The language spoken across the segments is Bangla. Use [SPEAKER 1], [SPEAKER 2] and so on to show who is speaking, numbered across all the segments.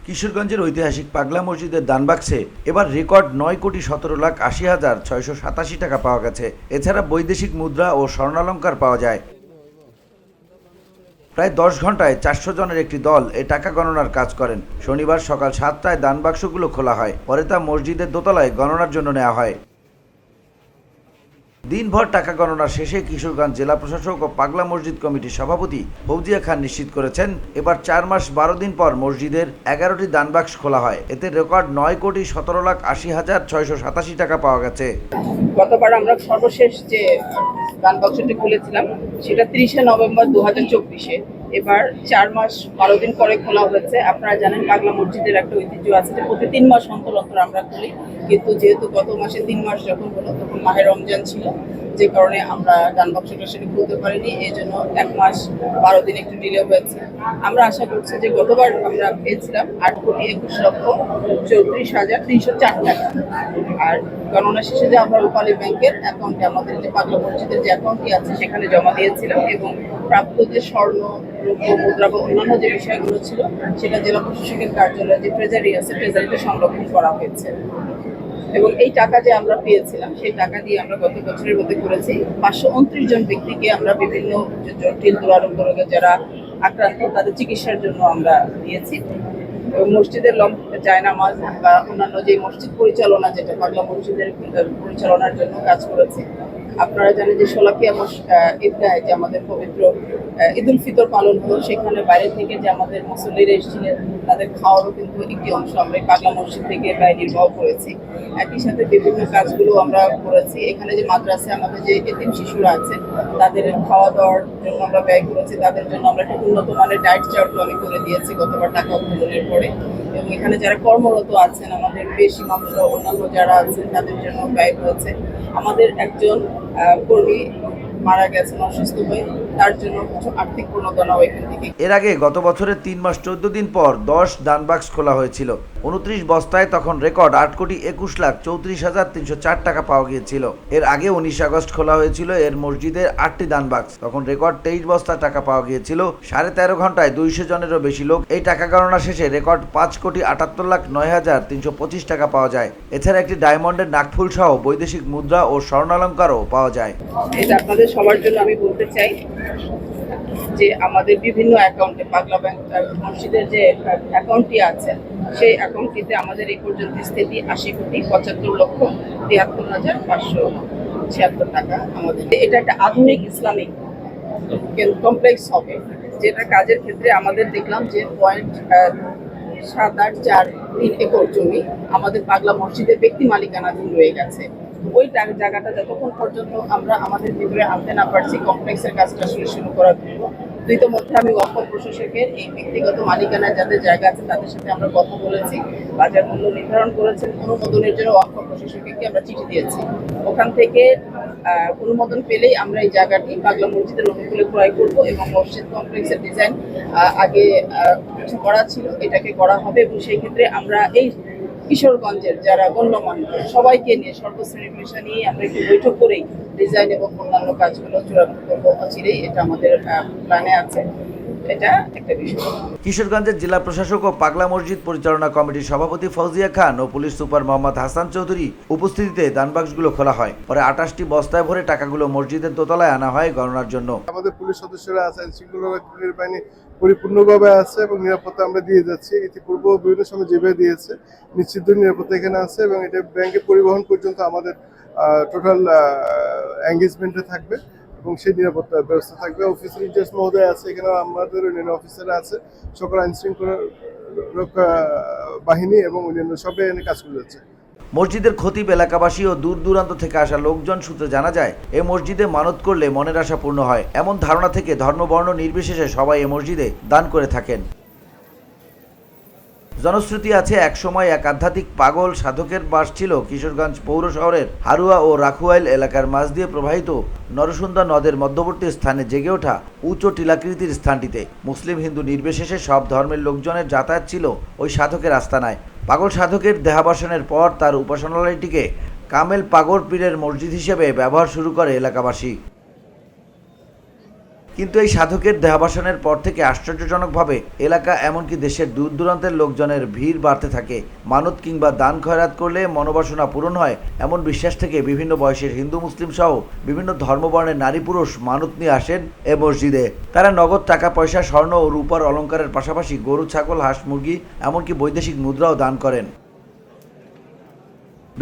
[SPEAKER 1] কিশোরগঞ্জের ঐতিহাসিক পাগলা মসজিদের দানবাক্সে এবার রেকর্ড ৯,১৭,৮০,৬৮৭ টাকা পাওয়া গেছে। এছাড়া বৈদেশিক মুদ্রা ও স্বর্ণালঙ্কার পাওয়া যায়। প্রায় ১০ ঘন্টায় ৪০০ জনের একটি দল এ টাকা গণনার কাজ করেন। শনিবার সকাল ৭টায় দানবাক্সগুলো খোলা হয়, পরে তা মসজিদের দোতলায় গণনার জন্য নেওয়া হয়। দিনভর টাকা গণনা শেষে কিশোরগঞ্জ জেলা প্রশাসক ও পাগলা মসজিদ কমিটির সভাপতি ফৌজিয়া খান নিশ্চিত করেছেন, এবার ৪ মাস ১২ দিন পর মসজিদের ১১টি দানবাক্স খোলা হয়। এতে রেকর্ড ৯,১৭,৮০,৬৮৭ টাকা পাওয়া গেছে।
[SPEAKER 2] গতবার আমরা সর্বশেষ যে দানবাক্সটি খুলেছিলাম সেটা ৩০শে নভেম্বর ২০২৪-এ। এবার ৪ মাস ১২ দিন পরে খোলা হয়েছে। আপনারা জানেন পাগলা মসজিদের একটা ঐতিহ্য আছে যে প্রতি ৩ মাস অন্তর অন্তর আমরা খুলি, কিন্তু যেহেতু গত মাসে ৩ মাস যখন হলো তখন মাহে রমজান ছিল, যে কারণে আমরা দানবাক্সটা সেটা খুলতে পারিনি। এই জন্য ১ মাস ১২ দিন একটু ডিলে হয়েছে। আমরা আশা করছি যে গতবার আমরা পেয়েছিলাম ৮,২১,৩৪,৩০৪ টাকা। আর গণনা শেষে যে আমরা রূপালী ব্যাংকের অ্যাকাউন্টে আমাদের যে পাগলা মসজিদের যে অ্যাকাউন্টটি আছে সেখানে জমা দিয়েছিলাম, এবং প্রাপ্ত যে স্বর্ণ, রৌপ্য, মুদ্রা বা অন্যান্য যে বিষয়গুলো ছিল সেটা জেলা প্রশাসকের কার্যালয়ে যে ট্রেজারি আছে ট্রেজারিতে সংরক্ষণ করা হয়েছে। এবং এই টাকা যে আমরা পেয়েছিলাম সেই টাকা দিয়ে আমরা গত বছরের মধ্যে করেছি ৫২৯ জন ব্যক্তিকে আমরা বিভিন্ন জটিল দুরারোগ্য রোগে যারা আক্রান্ত তাদের চিকিৎসার জন্য আমরা দিয়েছি। এবং মসজিদের জায়নামাজ বা অন্যান্য যে মসজিদ পরিচালনা, যেটা পাগলা মসজিদের পরিচালনার জন্য কাজ করেছি। আপনারা জানেন যে শোলাকিয়া ঈদগাহে যে আমাদের পবিত্র ঈদুল ফিতর পালন হলো, সেখানে বাইরে থেকে যে আমাদের মুসল্লিরা এসেছিলেন তাদের খাওয়ারও কিন্তু একটি অংশ আমরা পাগলা মসজিদ থেকে ব্যয় নির্বাহ করেছি। একই সাথে বিভিন্ন কাজগুলো আমরা করেছি। এখানে যে মাদ্রাসায় আমাদের যে এতিম শিশুরা আছে তাদের খাওয়া দাওয়ার জন্য আমরা ব্যয় করেছি। তাদের জন্য আমরা একটা উন্নত মানের ডায়েট চার্টও আমি করে দিয়েছি গতবার টাকা উত্তোলনের পরে। এবং এখানে যারা কর্মরত আছেন, আমাদের বেশি মাংস অন্যান্য যারা আছেন তাদের জন্য ব্যয় হয়েছে। আমাদের একজন কর্মী মারা গেছেন অসুস্থ হয়ে, তার জন্য কিছু আর্থিক প্রণোদনাও এখান থেকে।
[SPEAKER 1] এর আগে গত বছরের ৩ মাস ১৪ দিন পর ১০ দানবাক্স খোলা হয়েছিল। ২৯ বস্তায় তখন রেকর্ড ৮,২১,৩৪,৩০৪ টাকা পাওয়া গিয়েছিল। এর আগে ১৯ আগস্ট খোলা হয়েছিল এর মসজিদের ৮টি দানবাক্স, তখন রেকর্ড ২৩ বস্তা টাকা পাওয়া গিয়েছিল। ১৩.৫ ঘন্টায় ২০০ জনেরও বেশি লোক এই টাকা গণনা শেষে রেকর্ড ৫,৭৮,০৯,৩২৫ টাকা পাওয়া যায়। এছাড়া একটি ডায়মন্ডের নাকফুল সহ বৈদেশিক মুদ্রা ও স্বর্ণালঙ্কারও পাওয়া যায়।
[SPEAKER 2] এটা আপনাদের সবার জন্য আমি বলতে চাই যে আমাদের বিভিন্ন অ্যাকাউন্টে পাগলা ব্যাংক মসজিদের যে অ্যাকাউন্টটি আছে সেই অ্যাকাউন্টটিতে আমাদের এই পর্যন্ত স্থিতি ৮০,৭৫,৭৩,৫৭৬ টাকা। আমাদের এটা একটা আধুনিক ইসলামিক কমপ্লেক্স হবে, যেটা কাজের ক্ষেত্রে আমাদের দেখলাম যে 0.৭৮43 একর জমি আমাদের পাগলা মসজিদের ব্যক্তি মালিকানাধীন রয়ে গেছে। ওই জায়গাটা যতক্ষণ পর্যন্ত আমরা আমাদের ভিতরে আনতে না পারছি কমপ্লেক্সের কাজটা আসলে শুরু করার জন্য, মধ্যে আমি ওয়াকফ প্রশাসকের এই ব্যক্তিগত মালিকানায় যাদের জায়গা আছে তাদের সাথে আমরা কথা বলেছি, বাজার মূল্য নির্ধারণ করেছেন। অনুমোদনের জন্য ওয়াকফ প্রশাসককে আমরা চিঠি দিয়েছি। ওখান থেকে অনুমোদন পেলেই আমরা এই জায়গাটি পাগলা মসজিদের অনুকূলে ক্রয় করবো, এবং মসজিদ কমপ্লেক্সের ডিজাইন আগে কিছু করা ছিল, এটাকে করা হবে। এবং সেই ক্ষেত্রে আমরা এই কিশোরগঞ্জের যারা গণ্যমান্য সবাইকে নিয়ে সর্বশ্রেণী পেশা নিয়ে আমরা একটু বৈঠক করেই ডিজাইন এবং অন্যান্য কাজগুলো চূড়ান্ত করবো অচিরেই। এটা আমাদের প্ল্যানে আছে। এটা একটা বিষয়।
[SPEAKER 1] কিশোরগঞ্জের জেলা প্রশাসক ও পাগলা মসজিদ পরিচালনা কমিটির সভাপতি ফৌজিয়া খান ও পুলিশ সুপার মোহাম্মদ হাসান চৌধুরী উপস্থিতিতে দানবাক্সগুলো খোলা হয়। পরে ২৮টি বস্তায় ভরে টাকাগুলো মসজিদের দোতলায় আনা হয় গণনার জন্য।
[SPEAKER 3] আমাদের পুলিশ সদস্যরা আছেন, শৃঙ্খলা বাহিনী পরিপূর্ণভাবে আছে এবং নিরাপত্তা আমরা দিয়ে যাচ্ছি। ইতিপূর্ব বিভিন্ন সময় যেভাবে দিয়েছে নিশ্চিত নিরাপত্তা এখানে আছে, এবং এটা ব্যাংকে পরিবহন পর্যন্ত আমাদের টোটাল এঙ্গেজমেন্টে থাকবে এবং সেই নিরাপত্তা ব্যবস্থা থাকবে। অফিসার ইনচার্জ মহোদয় আছে, এখানে আমাদের অন্যান্য অফিসাররা আছে, সকল আইন শৃঙ্খলা রক্ষা বাহিনী এবং অন্যান্য সবাই এখানে কাজ করে যাচ্ছে।
[SPEAKER 1] মসজিদের খতিব এলাকাবাসী ও দূর দূরান্ত থেকে আসা লোকজন সূত্রে জানা যায়, এ মসজিদে মানত করলে মনের আশা পূর্ণ হয়। এমন ধারণা থেকে ধর্মবর্ণ নির্বিশেষে সবাই এ মসজিদে দান করে থাকেন। জনশ্রুতি আছে একসময় এক আধ্যাত্মিক পাগল সাধকের বাস ছিল কিশোরগঞ্জ পৌর শহরের হারুয়া ও রাখুয়াইল এলাকার মাঝ দিয়ে প্রবাহিত নরসুন্দা নদের মধ্যবর্তী স্থানে জেগে ওঠা উঁচু টিলাকৃতির স্থানটিতে মুসলিম হিন্দু নির্বিশেষে সব ধর্মের লোকজনের যাতায়াত ছিল ওই সাধকের আস্তানায়। পাগল সাধকের দেহাবসানের পর তার উপাসনালয়টিকে কামেল পাগল পীরের মসজিদ হিসেবে ব্যবহার শুরু করে এলাকাবাসী। কিন্তু এই সাধকের দেহাবসানের পর থেকে আশ্চর্যজনকভাবে এলাকা এমনকি দেশের দূর দূরান্তের লোকজনের ভিড় বাড়তে থাকে। মানত কিংবা দান খয়রাত করলে মনোবাসনা পূরণ হয় এমন বিশ্বাস থেকে বিভিন্ন বয়সের হিন্দু মুসলিম সহ বিভিন্ন ধর্মবর্ণের নারী পুরুষ মানত নিয়ে আসেন এ মসজিদে। তারা নগদ টাকা পয়সা, স্বর্ণ ও রূপার অলংকারের পাশাপাশি গরু, ছাগল, হাঁস, মুরগি এমনকি বৈদেশিক মুদ্রাও দান করেন।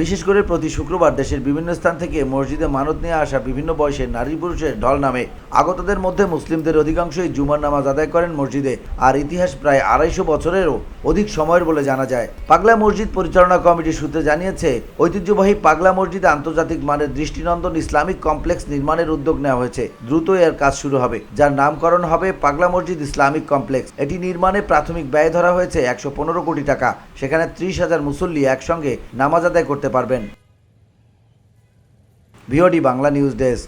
[SPEAKER 1] বিশেষ করে প্রতি শুক্রবার দেশের বিভিন্ন স্থান থেকে মসজিদে মানত নিয়ে আসা বিভিন্ন বয়সের নারী পুরুষের ঢল নামে। আগতদের মধ্যে মুসলিমদের অধিকাংশই জুমার নামাজ আদায় করেন মসজিদে, আর ইতিহাস প্রায় 250 বছরেরও অধিক সময়ের বলে জানা যায়। পাগলা মসজিদ পরিচালনা কমিটি সূত্রে জানিয়েছে, ঐতিহ্যবাহী পাগলা মসজিদে আন্তর্জাতিক মানের দৃষ্টিনন্দন ইসলামিক কমপ্লেক্স নির্মাণের উদ্যোগ নেওয়া হয়েছে। দ্রুতই এর কাজ শুরু হবে, যার নামকরণ হবে পাগলা মসজিদ ইসলামিক কমপ্লেক্স। এটি নির্মাণে প্রাথমিক ব্যয় ধরা হয়েছে 115 কোটি টাকা। সেখানে 30,000 মুসল্লি একসঙ্গে নামাজ আদায় করতে পারবেন। VOD Bangla news desk.